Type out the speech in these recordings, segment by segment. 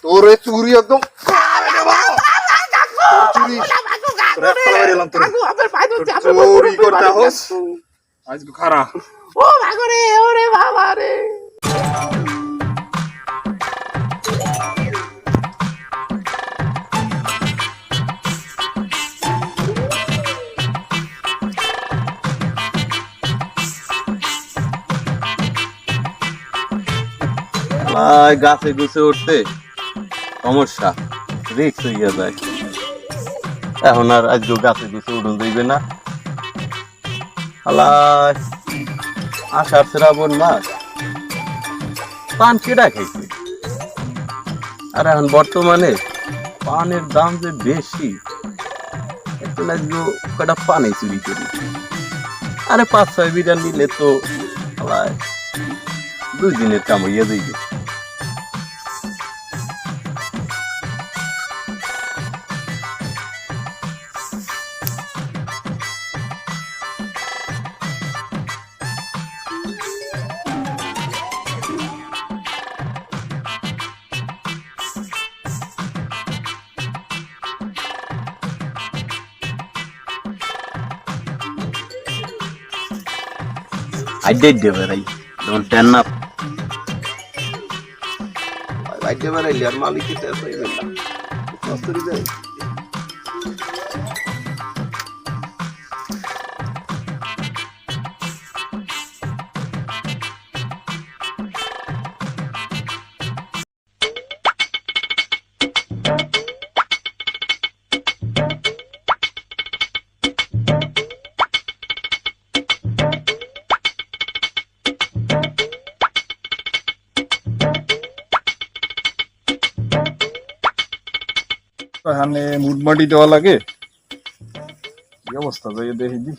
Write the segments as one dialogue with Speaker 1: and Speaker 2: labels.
Speaker 1: তোরে চুরি একদম চুরি চুরি করতে হোস আজকে খারা
Speaker 2: ও ভাগরে ওরে বাবা রে
Speaker 3: গাছে গুছে উঠতে সমস্যা রিক্স হইয়া যায় এখন আর আজকে গাছে গুছে উঠুন যাইবে না আল্লাহ আষাঢ় শ্রাবণ মাস পান কেডা খাইছে আর এখন বর্তমানে পানের দাম যে বেশি এখন আজকে কটা পানে চুরি করি আরে 5-6 বিঘা নিলে তো আল্লাহ 2 দিনের কাম হইয়া যাইবে I did give it. Don't turn up. I did it. Your malik is there. What's the reason?
Speaker 1: এখানে মুডমাটি দেওয়া লাগে কি অবস্থা যাই দেখি দি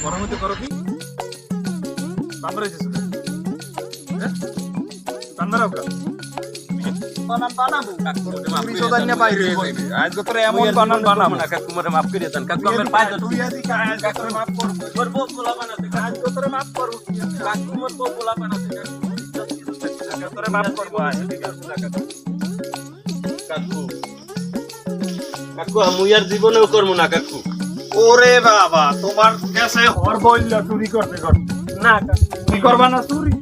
Speaker 1: গরম হতে করো কি বান্দর হয়েছে বান্দর হোক বানান বানাবো কাকুরে সোদান না বাইরে হয়ে যাবে আজ তো এমন বানান বানাবো না কাকুরে মাফ করে দেন কাকু আমার পায় তুই আদি কাকুরে মাফ কর করব পোলা বানাতে আজ তো তোরে মাফ করব কাকু মোর পোলা বানাতে কাকুরে মাফ করব আজ কাকু কাকু আমি আর জীবনেও করব না কাকু ওরে বাবা তোমার কাছে হর বইলা চুরি করতে না তুমি করবা না চুরি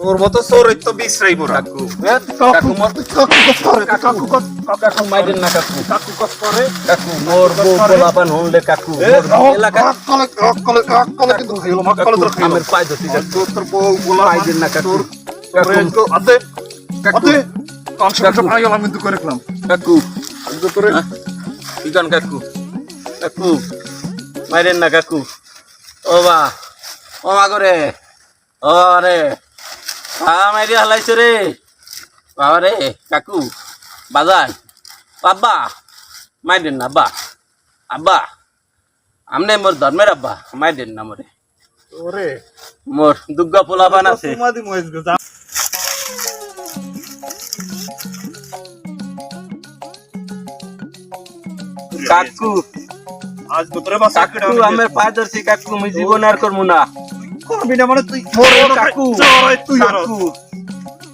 Speaker 1: তোর মতো চোরের তো বিশ্রাইব না কাকু কাকু মত কাকু কাকু মাইদেন না কাকু কাকু কত করে কাকু মোর গোলাপান হললে কাকু এলাকা কলে কিন্তু হইলো মকলে তো আমার পাই দতি তোর বউ গোলা মাইদেন না কাকু কাকু আতে কাকু কনসেপ্ট পাই গেলাম কিন্তু করে রাখলাম কাকু আজকে তোরে ইগান কাকু কাকু মাইদেন না কাকু ও বা ও মাগরে ও রে মাইরি হালাইছে রে বাবা রে কাকু বাজান বাবা মাইদেন না আব্বা আব্বা আমনে মোর ধর্মের আব্বা মাইদেন না মোরে ওরে মোর দুর্গা পোলা বান আছে কাকু আজ তোরে বাস কাকু আমার পায় ধরছি কাকু আমি জীবন আর করব না করবি না মানে তুই কাকু তুই কাকু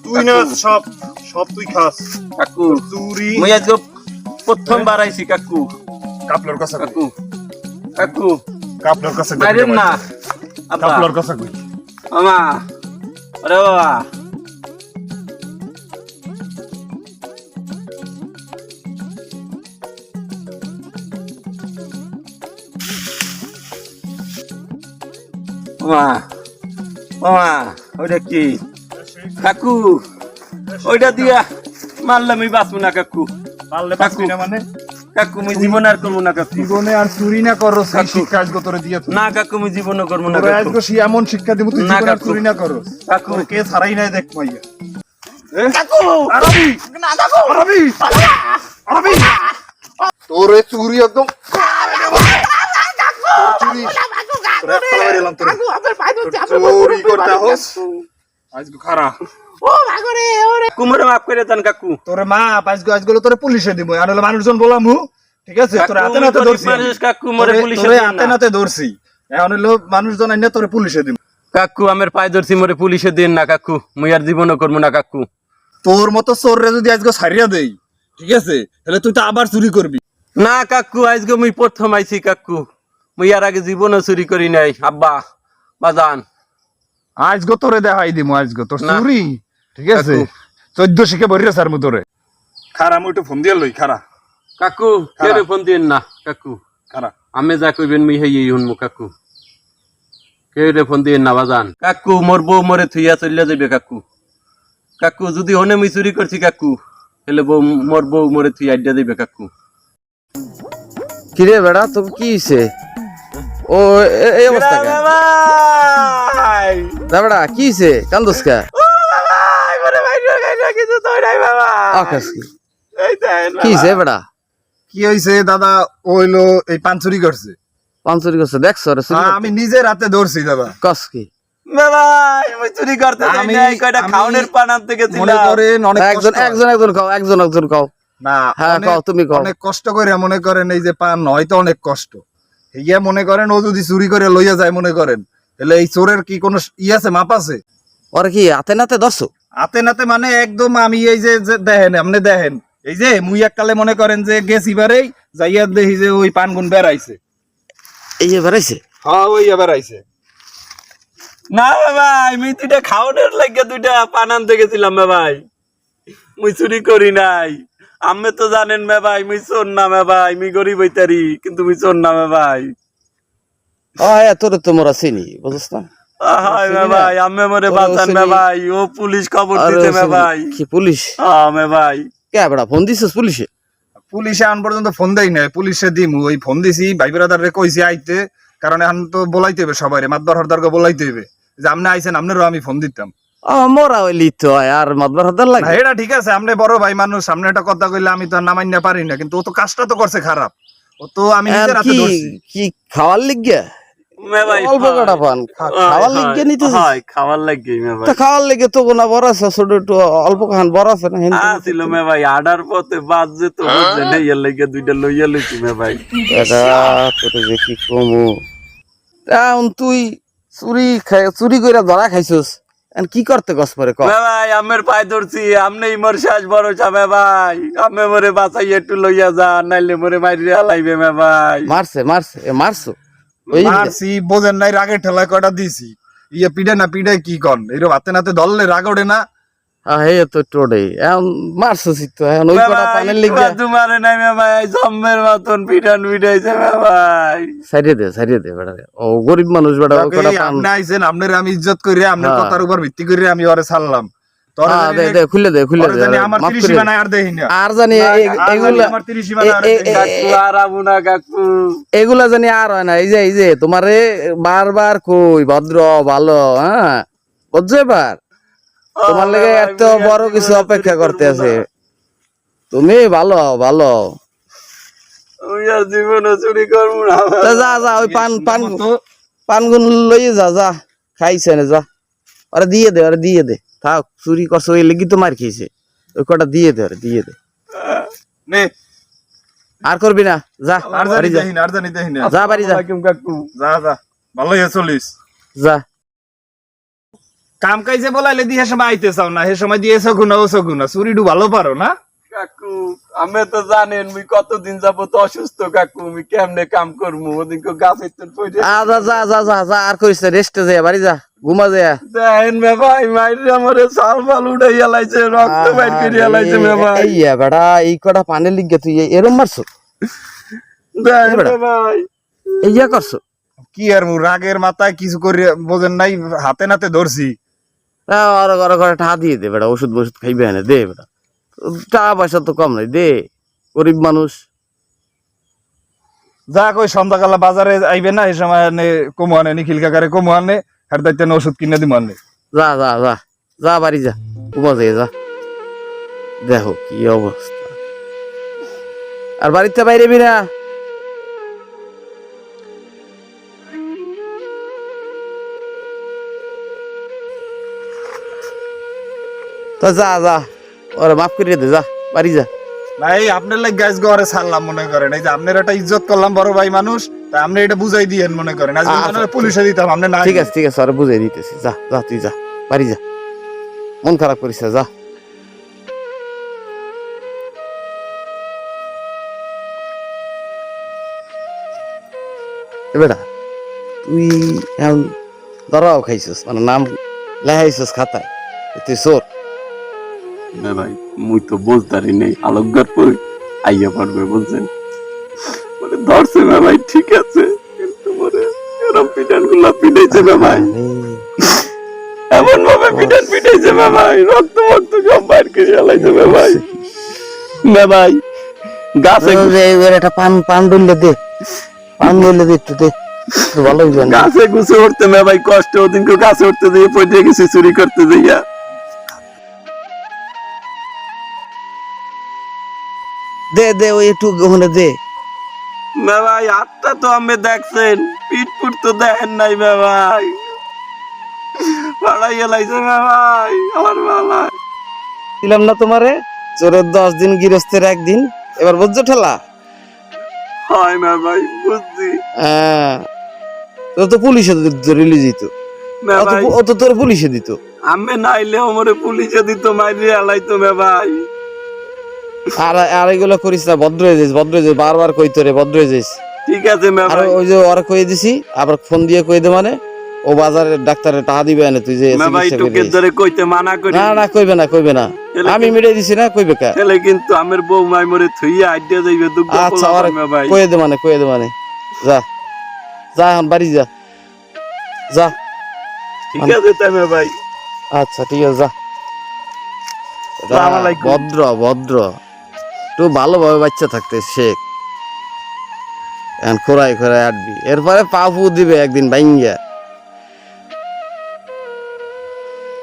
Speaker 1: তুই না সব সব তুই খাস কাকু চুরি মই আজ প্রথম বার আইছি কাকু কাপলর কাছে কাকু কাকু কাপলর কাছে বাইরেন না আব্বা কাপলর কাছে কই আমা আরে বাবা মা মামা ওইটা কি কাকু ওইটা দিয়া মারলে আমি বাঁচবো না কাকু
Speaker 2: পারলে পারবি না মানে
Speaker 1: কাকু আমি জীবন আর করবো না কাকু
Speaker 2: জীবনে আর চুরি না করো সেই শিক্ষা আজকে তোরে দিয়ে
Speaker 1: না কাকু আমি জীবনও করবো না
Speaker 2: তোরে
Speaker 1: কাকু
Speaker 2: আজকে সেই এমন শিক্ষা দিব তুই
Speaker 1: না,
Speaker 2: জীবনে আর
Speaker 1: কাকু।
Speaker 2: চুরি না করো
Speaker 1: কাকু।
Speaker 2: তোর কে ছাড়াই নাই দেখ মাইয়া
Speaker 1: কাকু
Speaker 2: আরবি না কাকু আরবি আরবি তোরে চুরি একদম চুরি তোরে একটা বাইরে এলাম তোরে চুরি করতে হোস আজকে খারাপ
Speaker 1: কুমারে মাফ করে দেন কাকু
Speaker 2: তোরে মা আজকে তোরে পুলিশে দিব আর হলো মানুষজন বলামু ঠিক আছে তোরে হাতে নাতে ধরছি
Speaker 1: কাকু মরে পুলিশে
Speaker 2: তোরে
Speaker 1: দিন
Speaker 2: হাতে
Speaker 1: না।
Speaker 2: নাতে ধরছি এখন হলো মানুষজন আইনা তোরে পুলিশে দিব
Speaker 1: কাকু আমার পায়ে ধরছি মরে পুলিশে দিন না কাকু মুই আর জীবনও করবো না কাকু
Speaker 2: তোর মতো চোররে যদি আজকে ছাড়িয়া দেই ঠিক আছে তাহলে তুই তো আবার চুরি করবি
Speaker 1: না কাকু আজকে মুই প্রথম আইছি কাকু মুই আর আগে জীবনও চুরি করি নাই আব্বা বাজান
Speaker 2: আজকে তোরে দেখাই দিমু আজকে তোর
Speaker 1: না।
Speaker 2: চুরি ঠিক আছে
Speaker 1: কাকু।
Speaker 2: 14 শিখে বরিয়া স্যার মু তোরে খারা মুই একটু ফোন দিয়ে লই খারা
Speaker 1: কাকু কেরে ফোন দিন না কাকু
Speaker 2: খারা
Speaker 1: আমি যা কইবেন মুই হেই শুনমু কাকু কেরে ফোন দিন না বাজান কাকু মোর বউ মরে থুইয়া চলিয়া যাবে কাকু কাকু যদি হনে মুই চুরি করছি কাকু তাহলে মোর বউ মরে থুইয়া আড্ডা দিবে কাকু
Speaker 4: কিরে বেড়া তোকে কি হইছে ও এই অবস্থা কেন দা বেড়া কি হইছে কান্দস কা আকাশ কি কি হইছে বেড়া
Speaker 2: কি হইছে দাদা ওইলো এই পান চুরি করছে
Speaker 4: পান চুরি করছে দেখছো রে চুরি
Speaker 2: আমি নিজে রাতে ধরছি দাদা
Speaker 4: কস কি
Speaker 1: চুরি করতে
Speaker 2: আমি-
Speaker 1: কয়টা
Speaker 2: আমি-
Speaker 1: খাওনের পান আনতে
Speaker 2: মনে
Speaker 1: গেছিলাম
Speaker 2: করেন অনেক
Speaker 4: একজন
Speaker 2: কষ্ট হয়।
Speaker 4: একজন একজন খাও
Speaker 2: না
Speaker 4: হ্যাঁ,
Speaker 2: অনেক-
Speaker 4: কও, তুমি কও।
Speaker 2: অনেক কষ্ট করে মনে করেন এই যে পান হয়তো অনেক কষ্ট ইয়া মনে করেন ও যদি চুরি করে লইয়া যায় মনে করেন তাহলে এই চোরের কি কোনো আছে মাপ আছে
Speaker 4: ওরে কি হাতে নাতে ধরছো
Speaker 2: হাতে নাতে মানে একদম আমি এই যে যে দেখেন আপনি দেখেন এই যে মুই এককালে মনে করেন যে গেছি বারেই যাইয়া দেখি যে ওই পান গুন বেড়াইছে
Speaker 4: এই যে বেড়াইছে
Speaker 2: হ্যাঁ ওই বেড়াইছে
Speaker 1: না ভাই আমি দুইটা খাওনের লাগে দুইটা পান আনতে গেছিলাম ভাই মুই চুরি করি নাই আমি তো জানেন মে ভাই মুই চোর না মে ভাই মুই গরিব হইতারি কিন্তু মুই চোর না মে ভাই
Speaker 4: হ্যাঁ তোরে তো মোরা চিনি বুঝছ না
Speaker 1: হায় মে ভাই আমি মরে
Speaker 4: ওরা
Speaker 1: বাঁচান মে
Speaker 4: চিনি।
Speaker 1: ভাই ও পুলিশ খবর
Speaker 4: আরে
Speaker 1: দিতে মে
Speaker 4: চিনি।
Speaker 1: ভাই
Speaker 4: কি পুলিশ
Speaker 1: হ্যাঁ মে ভাই
Speaker 4: কে বেড়া ফোন দিছিস পুলিশে
Speaker 2: পুলিশে আন পর্যন্ত ফোন দেই নাই পুলিশে দিমু ওই ফোন দিছি ভাই ব্রাদারে কইছি আইতে কারণ এখন তো বলাইতে হবে সবাই মাতবার হরদারকে বলাইতে হবে যে আপনি আইছেন আপনারও আমি ফোন দিতাম
Speaker 4: মোরা ওই লিত হয় আর মাতবার হদার
Speaker 2: না
Speaker 4: লাগে
Speaker 2: এটা ঠিক আছে আপনি বড় ভাই মানুষ সামনে একটা কথা কইলে আমি তো আর নামাইন না পারি না কিন্তু ও তো কাজটা তো করছে খারাপ ও তো আমি নিজের হাতে
Speaker 4: কি
Speaker 2: ধরছি
Speaker 4: কি খাওয়ার লিগে
Speaker 1: মে ভাই
Speaker 4: অল্প কটা পান খাওয়ার লিগে নিতে
Speaker 1: হয় খাওয়ার লাগে মে ভাই
Speaker 4: তা খাওয়ার লিগে তো গোনা বড় আছে ছোট একটু অল্প খান বড় আছে না হিন্দু
Speaker 1: আসিল মে ভাই আডার পথে বাদ যে তো বুঝছেন এই লাগে দুইটা লইয়া লইছি মে ভাই
Speaker 4: এটা তোরে যে কি কমু এখন তুই চুরি কইরা ধরা খাইছস এখন কি করতে গস পরে ক
Speaker 1: মে ভাই আমের পায়ে ধরছি আমনে মোর শেষ ভরসা মে ভাই আমি মরে বাঁচাই একটু লইয়া যা নাইলে মরে মাইরে হালাইবে মে ভাই
Speaker 4: মারছে মারছো ওই
Speaker 2: মারছি বোঝেন নাই রাগের ঠেলায় কয়টা দিছি ইয়ে পিড়ে না পিড়ে কি কন এরকম হাতে নাতে ধরলে রাগ ওঠে না
Speaker 4: হে তো টোড়ে এখন মারছো তো এখন ওই কটা পানের লিগে
Speaker 1: তোমারে নাই মে ভাই জম্মের মতন পিটান পিটাইছে মে ভাই
Speaker 4: সারিয়ে দে বেটা ও গরিব মানুষ বেটা ওই কটা পান
Speaker 2: আপনি আইছেন আপনার আমি ইজ্জত করে আপনার
Speaker 4: হ্যাঁ।
Speaker 2: কথার উপর ভিত্তি করে আমি ওরে ছাড়লাম তোরে
Speaker 4: হ্যাঁ,
Speaker 2: জানি
Speaker 4: দে খুলে দে
Speaker 2: ওরে জানি আমার
Speaker 4: মাফ
Speaker 2: 30
Speaker 4: করে দে।
Speaker 2: সীমানায় আর দেই না
Speaker 4: আর জানি এগুলা
Speaker 2: আমার 30 সীমানায় আর দেই না।
Speaker 1: কাকু আর আমু না কাকু
Speaker 4: এগুলা জানি আর হয় না এই যে তোমারে বারবার কই ভদ্র ভালো হ্যাঁ বুঝছো এবার তোমার লেগে এত বড় কিছু অপেক্ষা করতে আছে তুমি ভালো ভালো
Speaker 1: ওই আর জীবনে চুরি করবো না
Speaker 4: তা যা ওই পানগুন লইয়ে যা খাইছে না যা ওরে দিয়ে দে থাক চুরি করছো ওই লেগে তো মার খেয়েছে ওই কটা দিয়ে দে
Speaker 2: নে
Speaker 4: আর করবি না যা
Speaker 2: আর
Speaker 4: বাড়ি
Speaker 2: জানি
Speaker 4: যা
Speaker 2: দেই না আর জানি দেই না
Speaker 4: যা বাড়ি যা
Speaker 1: কাকু
Speaker 2: যা যা ভালো হয়ে চলিস
Speaker 4: যা
Speaker 2: কাম কাইছে বলাইলে দিয়ে সময় আইতে চাও না হে সময় দিয়ে সগুনা ও সগুনা চুরিডু ভালো পারো না
Speaker 1: কাকু আমি তো জানেন মুই কতদিন যাবত অসুস্থ কাকু আমি কেমনে কাম করবো ওদিকে গাছের তো পড়ে
Speaker 4: যা আর করিস রেস্টে যা বাড়ি যা ঘুমা যা
Speaker 1: দেখেন মে ভাই মাইরে আমারে সাল ফাল উঠাইয়া লাইছে রক্ত বাইর করিয়া লাইছে মে ভাই
Speaker 4: ইয়া বেটা এই কটা পানি লিগে তুই এরম মারছো
Speaker 1: দেখেন
Speaker 4: বেটা।
Speaker 1: মে ভাই
Speaker 4: ইয়া করছো
Speaker 2: কি আর রাগের মাথায় কিছু করে বোঝেন নাই, হাতে নাতে ধরছি।
Speaker 4: আর ঘরে ঘরে টাকা দিয়ে দে বেটা, ওষুধ বষুধ খাইবে না দে বেটা, টাকা পয়সা তো কম নাই, দে, গরিব মানুষ।
Speaker 2: যা কই সন্ধ্যাকালে বাজারে আইবে না, এই সময় কমু আনে, নিখিল কাকারে কমু আনে, আর দায়িত্ব ওষুধ কিনে দিব আনে।
Speaker 4: যা যা যা যা বাড়ি যা, ঘুমা যাই যা, দেখো কি অবস্থা। আর বাড়িতে বাইরে না। তো যা যা, ওরা মাফ করিয়ে দে, যা বাড়ি যা।
Speaker 2: ভাই আপনার লাগে গ্যাস ঘরে ছাড়লাম মনে করেন, এই যে আপনার একটা ইজ্জত করলাম বড় ভাই মানুষ, তাই আপনি এটা বুঝাই দিয়েন মনে করেন, আজ পুলিশে দিতাম আপনি না।
Speaker 4: ঠিক আছে ঠিক আছে, ওরা বুঝাই দিতেছি, যা যা তুই যা বাড়ি যা, মন খারাপ করিস না, যা। বেটা তুই এখন ধরাও খাইছিস, মানে নাম লেখাইছিস খাতায়, তুই চোর।
Speaker 3: না ভাই, মুই তো বলতারি নেই, আলোকগার পরে আইয়া পারবে বলছেন, মানে ধরছে না ভাই, ঠিক আছে, কিন্তু মানে এরম পিটান গুলা পিটাইছে না ভাই, এমন ভাবে পিটান পিটাইছে না ভাই, রক্ত মক্ত সব বাইর করে আলাইছে না ভাই। না ভাই, গাছে
Speaker 4: একটা পান পান ডললে দে, পান ডললে দে একটু দে, ভালো হইবে না।
Speaker 3: গাছে গুছে উঠতে না ভাই, কষ্ট ওদিন গাছে উঠতে দিয়ে পড়ে গেছে চুরি করতে দিয়া।
Speaker 4: দে দে ওই একটু ওখানে দে।
Speaker 3: না ভাই, হাতটা তো আমি দেখছেন, পিঠ পুট তো দেখেন নাই না ভাই, পাড়াই এলাইছে না ভাই আমার বাবা।
Speaker 4: দিলাম না তোমারে, চোরের 10 দিন গৃহস্থের 1 দিন, এবার বুঝছো ঠেলা?
Speaker 3: হয় না ভাই, বুঝছি
Speaker 4: হ্যাঁ, তোর তো পুলিশে রিলিজ দিত,
Speaker 3: না ভাই,
Speaker 4: ও তো তোর পুলিশে দিত।
Speaker 3: আমি নাইলে আমারে পুলিশে দিত, মাইরে আলাইতো না ভাই।
Speaker 4: আর এগুলো করিস না, ভদ্র হয়ে যাইস, ভদ্র হয়ে যাইস, বারবার কই তোরে ভদ্র হয়ে যাইস।
Speaker 3: ঠিক আছে না
Speaker 4: আর
Speaker 3: ভাই,
Speaker 4: ওই যে ওরা কই দিছি, আবার ফোন দিয়ে কই দে, মানে ও বাজারের ডাক্তারে টাকা দিবে না, তুই যে
Speaker 3: না ভাই,
Speaker 4: চিকিৎসা
Speaker 3: তোকে
Speaker 4: করিস।
Speaker 3: ধরে কইতে মানা করি
Speaker 4: না না কইবে না, কইবে না, আমি মিটাই দিছি না, কইবে কা?
Speaker 3: তাহলে কিন্তু আমার বউ মাই মরে থুইয়া আইডিয়া যাইবে দুঃখ
Speaker 4: আচ্ছা,
Speaker 3: পোলা
Speaker 4: আর
Speaker 3: না ভাই।
Speaker 4: কই দে মানে, কই দে মানে, যা যা এখন বাড়ি যা, যা।
Speaker 3: ঠিক আছে তাই না ভাই,
Speaker 4: আচ্ছা ঠিক আছে, যা।
Speaker 3: আসসালামু আলাইকুম।
Speaker 4: ভদ্র ভদ্র, একটু ভালোভাবে বাচ্চা থাকতে শেখ, এখন খোরাই খোরাই আটবি, এরপরে পাপু দিবে একদিন ভাঙ্গিয়া।